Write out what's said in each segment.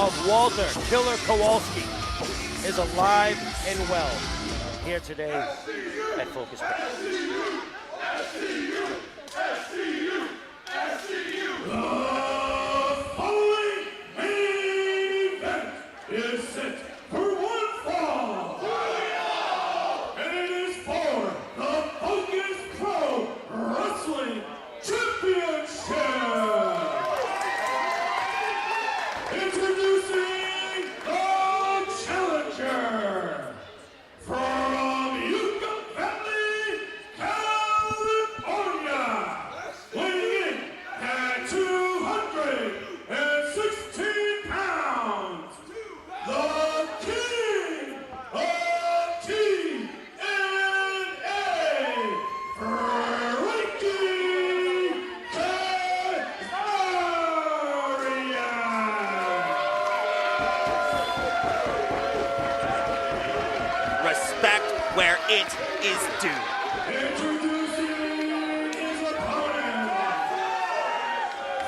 of Walter Killer Kowalski is alive and well here today at Focus Pro. The following main event is set for one fall. And it is for the Focus Pro Wrestling Championship. Introducing the challenger from Yucca Valley, California, weighing in at 216 pounds, the king of TNA, Frankie Kazarian. Respect where it is due. Introducing his opponent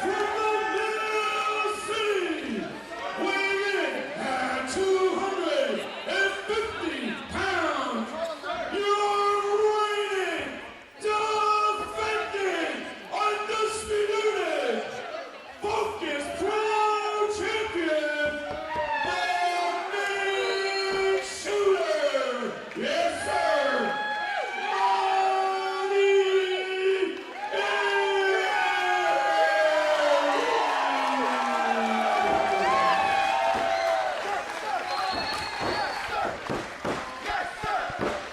from the Middle City, weighing in at 250 pounds, your reigning, defending, undisputed Focus Pro Champion, the main shooter. Yes, sir.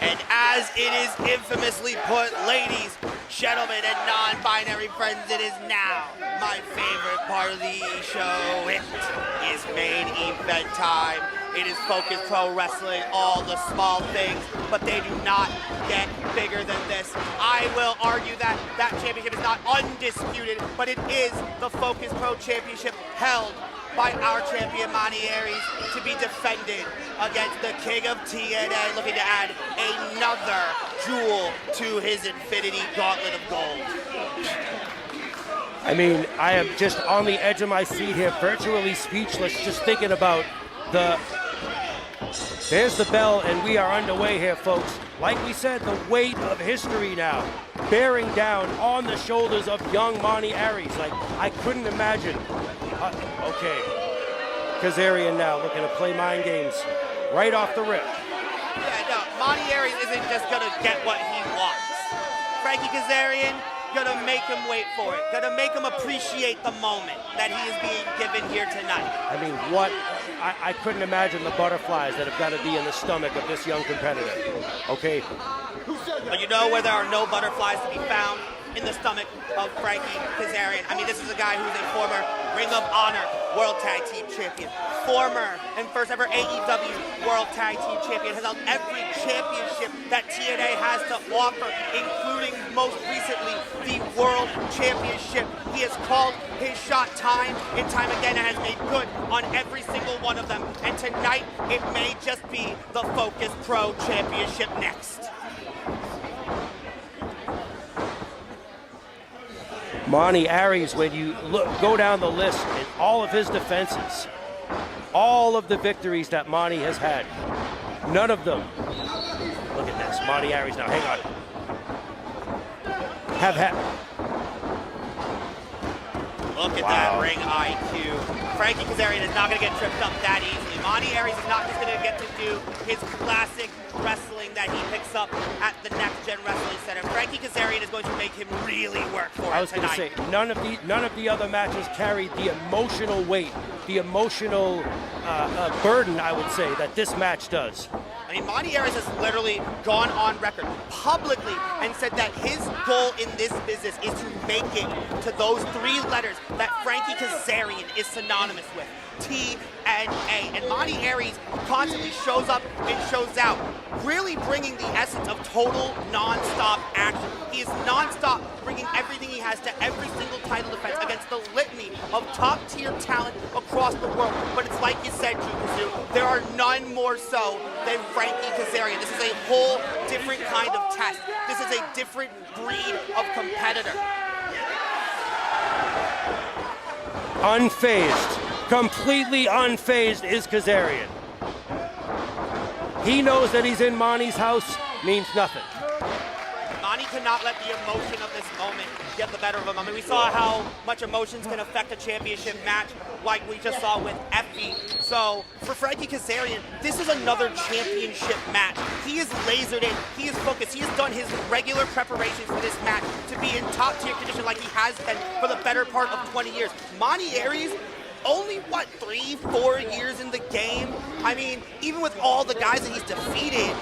And as it is infamously put, ladies, gentlemen, and non-binary friends, it is now my favorite part of the show. It is main event time. It is Focus Pro Wrestling, all the small things, but they do not get bigger than this. I will argue that that championship is not undisputed, but it is the Focus Pro Championship held by our champion, Ariez, to be defended against the king of TNA, looking to add another jewel to his Infinity Gauntlet of gold. I mean, I am just on the edge of my seat here, virtually speechless, just thinking about there's the bell, and we are underway here, folks. Like we said, the weight of history now, bearing down on the shoulders of young Ariez. Like, I couldn't imagine. Okay, Kazarian now looking to play mind games right off the rip. Yeah, no, Ariez isn't just gonna get what he wants. Frankie Kazarian, gonna make him wait for it. Gonna make him appreciate the moment that he is being given here tonight. I mean, I couldn't imagine the butterflies that have got to be in the stomach of this young competitor. Okay. But you know where there are no butterflies to be found? In the stomach of Frankie Kazarian. I mean, this is a guy who's a former Ring of Honor World Tag Team Champion, former and first ever AEW World Tag Team Champion, has held every championship that TNA has to offer, including most recently the World Championship. He has called his shot time and time again and has made good on every single one of them. And tonight, it may just be the Focus Pro Championship next. Ariez, when you go down the list in all of his defenses, all of the victories that Monty has had, none of them, look at this, Ariez now, hang on, have had. Look at that ring IQ. Frankie Kazarian is not going to get tripped up that easily. Ariez is not just going to get to do his classic wrestling that he picks up at the Next Gen Wrestling Center. Frankie Kazarian is going to make him really work for I it was going to tonight. say, none of the other matches carried the emotional weight, the emotional burden, I would say, that this match does. I mean, Ariez has literally gone on record publicly and said that his goal in this business is to make it to those three letters that Frankie Kazarian is synonymous with. TNA. And Ariez constantly shows up and shows out, really bringing the essence of total non-stop action. He is non-stop bringing everything he has to every single title defense against the litany of top-tier talent across the world. But it's like you said, Jukazu, there are none more so than Frankie Kazarian. This is a whole different kind of test. This is a different breed of competitor. Unfazed Completely unfazed is Kazarian. He knows that he's in Monty's house, means nothing. Monty cannot let the emotion of this moment get the better of him. I mean, we saw how much emotions can affect a championship match, like we just saw with Effie. So for Frankie Kazarian, this is another championship match. He is lasered in, he is focused, he has done his regular preparations for this match to be in top tier condition like he has been for the better part of 20 years. Monty Ariez, only, what, 3-4 years in the game? I mean, even with all the guys that he's defeated,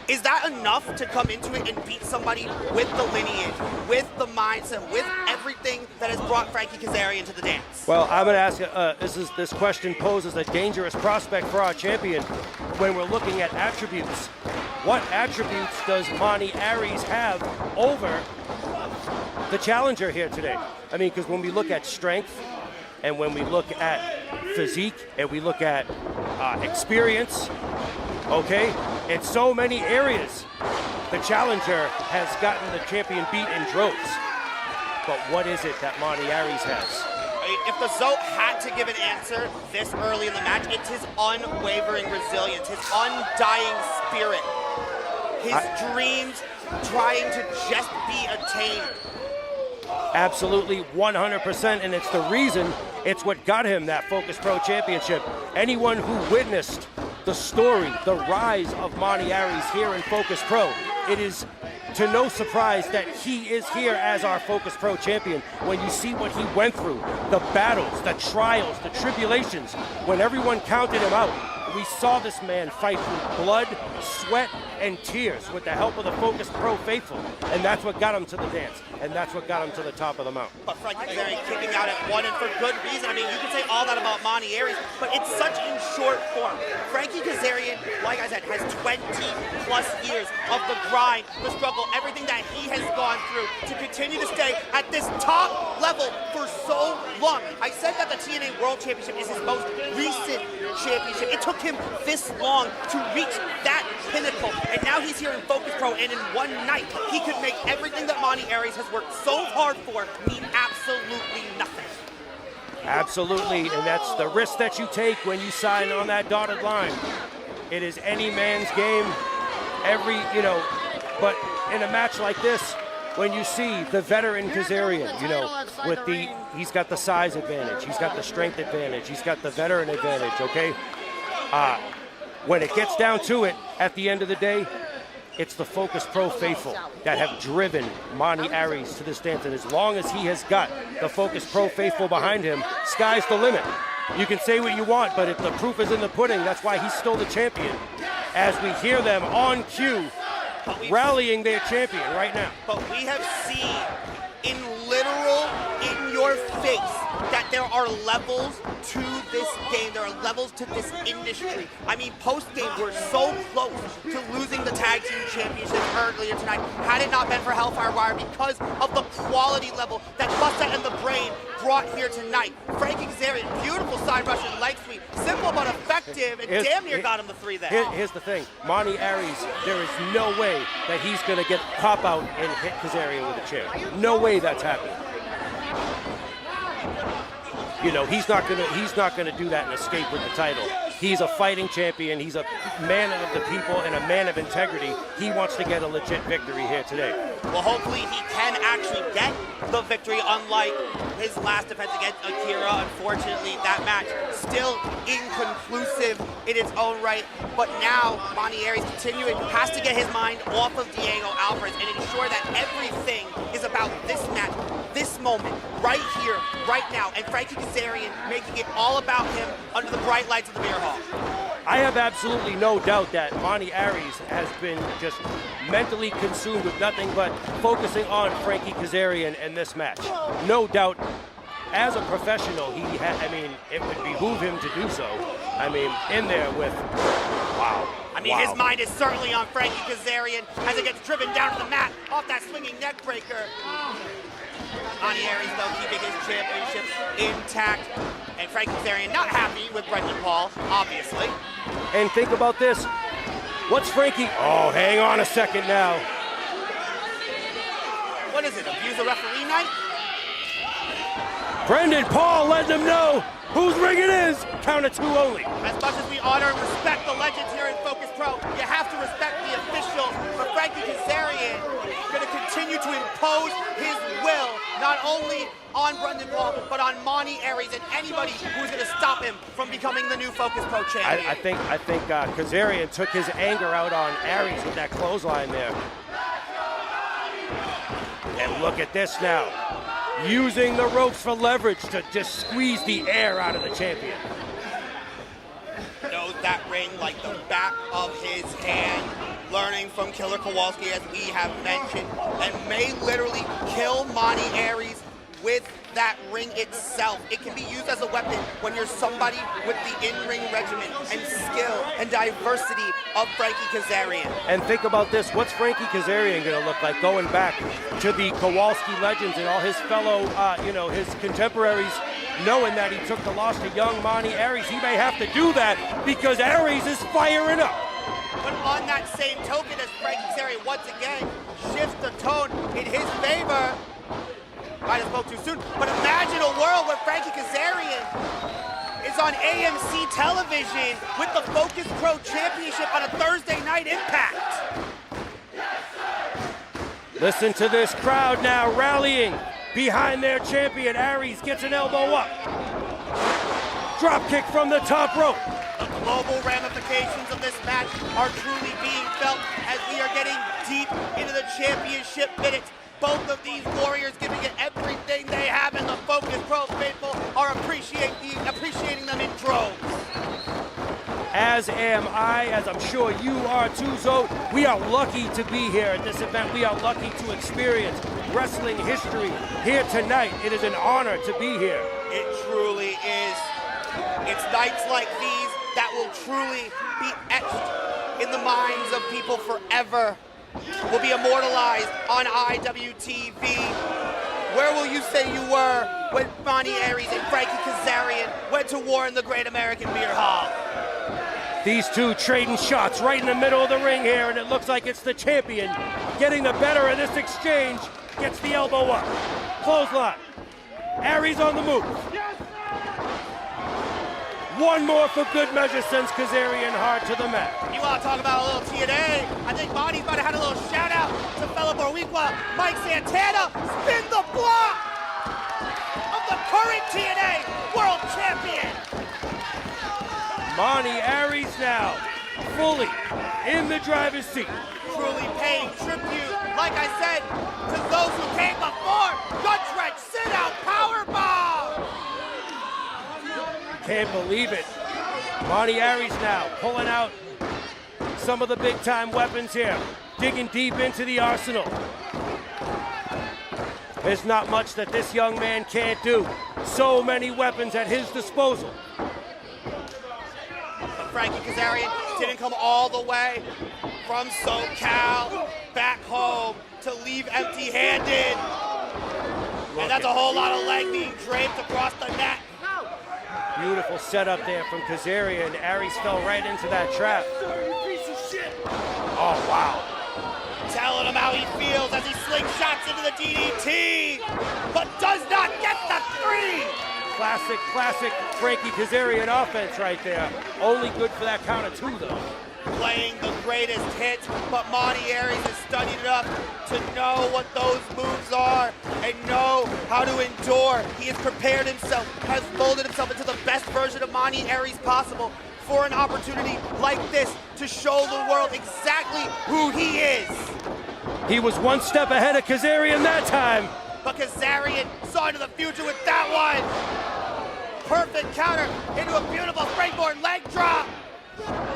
is that enough to come into it and beat somebody with the lineage, with the mindset, with everything that has brought Frankie Kazarian to the dance? Well, I'm going to ask, this question poses a dangerous prospect for our champion when we're looking at attributes. What attributes does Monty Ariez have over the challenger here today? I mean, because when we look at strength, and when we look at physique, and we look at experience, okay, in so many areas, the challenger has gotten the champion beat in droves. But what is it that Monty Ariez has? If the Zoe had to give an answer this early in the match, it's his unwavering resilience, his undying spirit, his dreams trying to just be attained. Absolutely, 100%, and it's the reason, it's what got him that Focus Pro Championship. Anyone who witnessed the story, the rise of Monty Ariez here in Focus Pro, it is to no surprise that he is here as our Focus Pro champion. When you see what he went through, the battles, the trials, the tribulations, when everyone counted him out, we saw this man fight through blood, sweat, and tears with the help of the Focus Pro faithful. And that's what got him to the dance. And that's what got him to the top of the mountain. But Frankie Kazarian kicking out at one, and for good reason. I mean, you can say all that about Monty Ariez, but it's such in short form. Frankie Kazarian, like I said, has 20-plus years of the grind, the struggle, everything that he has gone through to continue to stay at this top level for so long. I said that the TNA World Championship is his most recent championship. It took him this long to reach that pinnacle, and now he's here in Focus Pro, and in one night, he could make everything that Monty Ariez has worked so hard for mean absolutely nothing. Absolutely, and that's the risk that you take when you sign on that dotted line. It is any man's game, but in a match like this, when you see the veteran Kazarian, he's got the size advantage, he's got the strength advantage, he's got the veteran advantage, okay? When it gets down to it, at the end of the day, it's the Focus Pro faithful that have driven Monty Ariez to this dance. And as long as he has got the Focus Pro faithful behind him, sky's the limit. You can say what you want, but if the proof is in the pudding, that's why he's still the champion. As we hear them on cue, rallying their champion right now. But we have seen in literal, in your face, that there are levels to this game. There are levels to this industry. I mean, post-game, we're so close to losing the tag team championship earlier tonight. Had it not been for Hellfire Wire, because of the quality level that Busta and the Brain brought here tonight. Frankie Kazarian, beautiful side Russian leg sweep. Simple but effective, and damn near got him the 3 there. Here's the thing. Monty Ariez, there is no way that he's going to get pop out and hit Kazarian with a chair. No way that's happening. He's not gonna do that and escape with the title. He's a fighting champion. He's a man of the people and a man of integrity. He wants to get a legit victory here today. Well, hopefully he can actually get the victory, unlike his last defense against Akira. Unfortunately, that match still inconclusive in its own right. But now, Monty Ariez has to get his mind off of Diego Alvarez and ensure that everything is about this match, this moment, right here, right now. And Frankie Kazarian making it all about him under the bright lights of the beer hall. I have absolutely no doubt that Monty Ariez has been just mentally consumed with nothing but focusing on Frankie Kazarian in this match. No doubt, as a professional, it would behoove him to do so. In there with, wow. His mind is certainly on Frankie Kazarian as it gets driven down to the mat off that swinging neck breaker. Monty Ariez, though, keeping his championship intact. And Frankie Kazarian not happy with Brendan Paul, obviously. And think about this. What's Frankie? Oh, hang on a second now. What is it, abuse a referee night? Brendan Paul letting them know whose ring it is. Count of 2 only. As much as we honor and respect the legends here in Focus Pro, you have to respect the officials. But Frankie Kazarian is going to continue to impose his will, not only on Brendan Paul, but on Monty Ariez and anybody who's going to stop him from becoming the new Focus Pro champion. I think Kazarian took his anger out on Ariez with that clothesline there. And look at this now. Using the ropes for leverage to just squeeze the air out of the champion. Knows that ring like the back of his hand, learning from Killer Kowalski, as we have mentioned, and may literally kill Monty Ariez with that ring itself. It can be used as a weapon when you're somebody with the in-ring regimen and skill and diversity of Frankie Kazarian. And think about this, what's Frankie Kazarian gonna look like going back to the Kowalski legends and all his fellow, his contemporaries, knowing that he took the loss to young Monty Ariez? He may have to do that because Ariez is firing up. But on that same token, as Frankie Kazarian once again shifts the tone in his favor, might have spoke too soon, but imagine a world where Frankie Kazarian is on AMC television with the Focus Pro Championship on a Thursday night Impact. Listen to this crowd now rallying behind their champion. Ariez gets an elbow up. Drop kick from the top rope. The global ramifications of this match are truly being felt as we are getting deep into the championship minutes. Both of these warriors giving it everything they have, and the Focus Pro faithful are appreciating them in droves. As am I, as I'm sure you are too, Zoe. We are lucky to be here at this event. We are lucky to experience wrestling history here tonight. It is an honor to be here. It truly is. It's nights like these that will truly be etched in the minds of people forever. Will be immortalized on IWTV. Where will you say you were when Monty Ariez and Frankie Kazarian went to war in the Great American Beer Hall? These two trading shots right in the middle of the ring here, and it looks like it's the champion getting the better of this exchange. Gets the elbow up. Clothesline. Ariez on the move. One more for good measure sends Kazarian hard to the mat. You want to talk about a little TNA? I think Monty's about to have a little shout out to fellow Boricua Mike Santana. Spin the block of the current TNA World Champion. Monty Ariez now fully in the driver's seat. Truly paying tribute, like I said, to those who came before. Gut wrench, sit out, powerbomb. Can't believe it. Monty Ariez now pulling out some of the big time weapons here. Digging deep into the arsenal. There's not much that this young man can't do. So many weapons at his disposal. But Frankie Kazarian didn't come all the way from SoCal back home to leave empty-handed. And that's a whole lot of leg being draped across the neck. Beautiful setup there from Kazarian. Ariez fell right into that trap. Oh, wow. Telling him how he feels as he slingshots into the DDT, but does not get the 3. Classic Frankie Kazarian offense right there. Only good for that count of 2, though. Playing the greatest hits, but Monty Ariez has studied it up to know what those moves are and know how to endure. He has prepared himself, has molded himself into the best version of Monty Ariez possible for an opportunity like this to show the world exactly who he is. He was one step ahead of Kazarian that time. But Kazarian saw into the future with that one. Perfect counter into a beautiful springboard leg drop.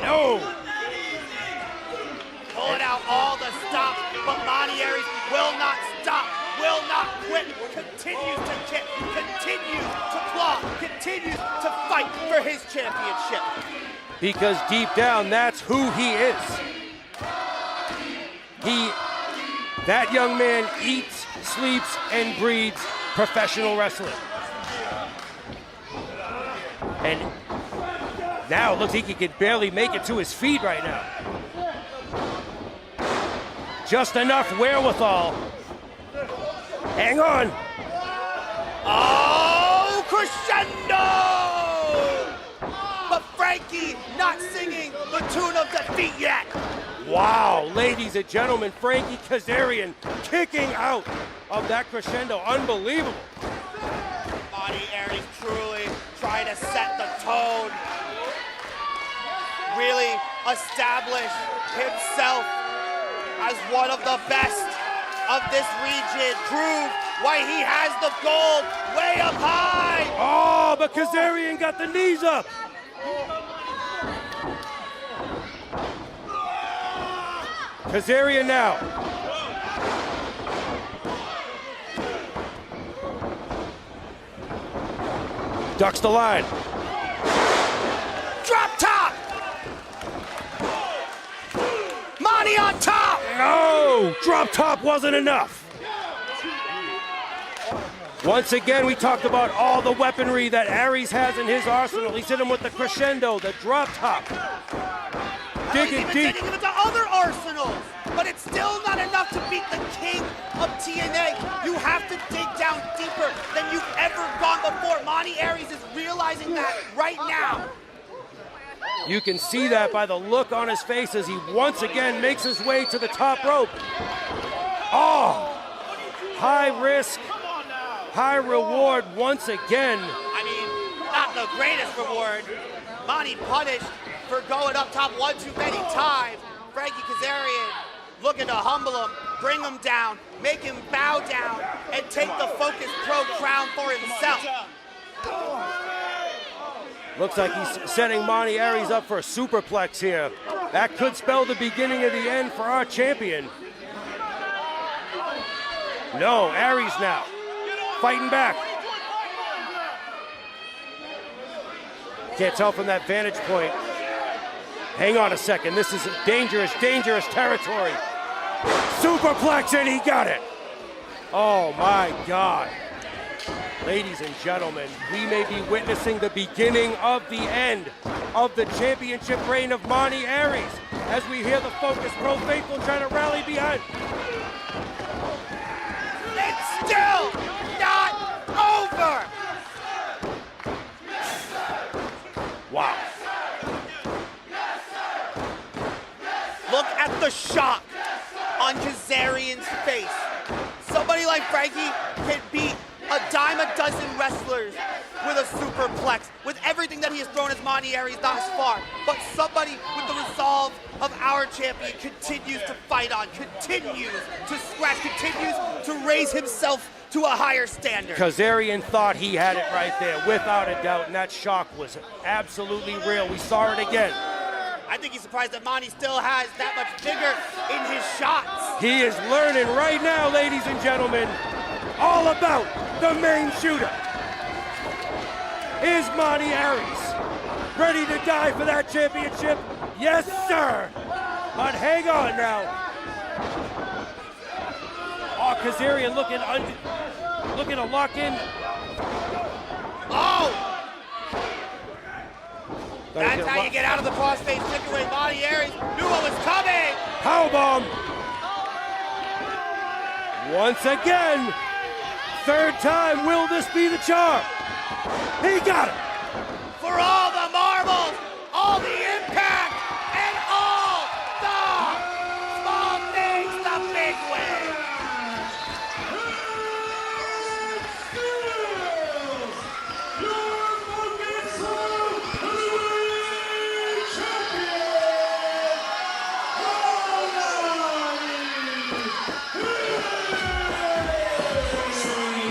No. Pulling out all the stops, but Monty Ariez will not stop, will not quit, continues to kick, continues to claw, continues to fight for his championship. Because deep down, that's who he is. That young man eats, sleeps, and breathes professional wrestling. And now it looks like he can barely make it to his feet right now. Just enough wherewithal. Hang on. Oh, crescendo! But Frankie not singing the tune of defeat yet. Wow, ladies and gentlemen, Frankie Kazarian kicking out of that crescendo. Unbelievable. Monty Ariez truly trying to set the tone. Really establish himself as one of the best of this region. Prove why he has the gold way up high. Oh, but Kazarian got the knees up. Kazarian now. Ducks the line. Drop top. Monty on top. No, drop top wasn't enough. Once again, we talked about all the weaponry that Ariez has in his arsenal. He's hit him with the crescendo, the drop top. Digging deep. Getting into other arsenals, but it's still not enough to beat the king of TNA. You have to dig down deeper than you've ever gone before. Monty Ariez is realizing that right now. You can see that by the look on his face as he once again makes his way to the top rope. Oh, high risk, high reward once again. I mean, not the greatest reward. Monty punished for going up top one too many times. Frankie Kazarian looking to humble him, bring him down, make him bow down, and take the Focus Pro crown for himself. Looks like he's setting Monty Ariez up for a superplex here. That could spell the beginning of the end for our champion. No, Ariez now, fighting back. Can't tell from that vantage point. Hang on a second, this is dangerous, dangerous territory. Superplex, and he got it. Oh my God. Ladies and gentlemen, we may be witnessing the beginning of the end of the championship reign of Monty Ariez as we hear the Focus Pro faithful trying to rally behind. It's still not over. Wow. Look at the shock on Kazarian's face. Somebody like Frankie can beat a dime a dozen wrestlers with a superplex, with everything that he has thrown as Monty Ariez thus far. But somebody with the resolve of our champion continues to fight on, continues to scratch, continues to raise himself to a higher standard. Kazarian thought he had it right there, without a doubt, and that shock was absolutely real. We saw it again. I think he's surprised that Monty still has that much vigor in his shots. He is learning right now, ladies and gentlemen, all about the main shooter. Is Monty Ariez ready to die for that championship? Yes, sir. But hang on now. Oh, Kazarian looking to lock in. Oh! That's how you get out of the crossface situation. Monty Ariez knew what was coming. Powerbomb. Once again. Third time, will this be the charm? He got it. For all the marbles, all the impact, and all the small things the big way.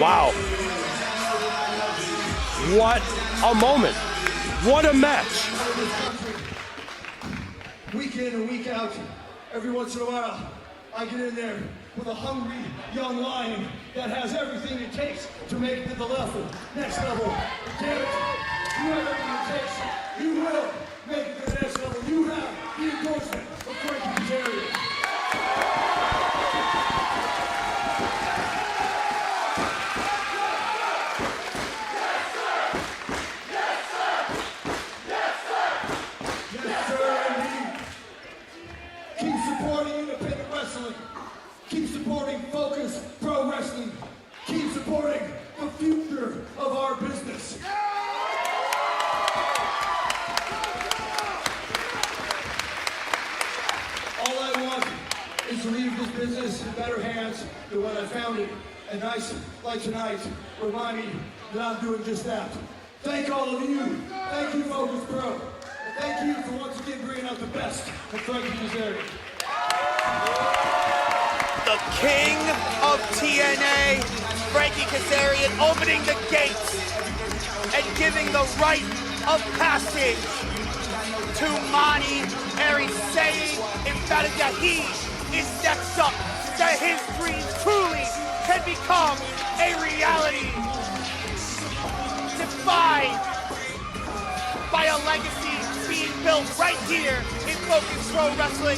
Wow. What a moment. What a match. Week in and week out, every once in a while, I get in there with a hungry young lion that has everything it takes to make it to the level, next level. Damn it, you have everything it takes. You will make it to the next level. You have the endorsement of Frankie Kazarian. Keep supporting Focus Pro Wrestling. Keep supporting the future of our business. better hands than when I found it. And nights like tonight remind me that I'm doing just that. Thank all of you. Thank you, Focus Pro. And thank you for once again bringing out the best of Frankie Kazarian. The king of TNA, Frankie Kazarian, opening the gates and giving the rite of passage to Ariez, saying emphatically that he is next up, that his dreams truly can become a reality, defined by a legacy being built right here in Focus Pro Wrestling.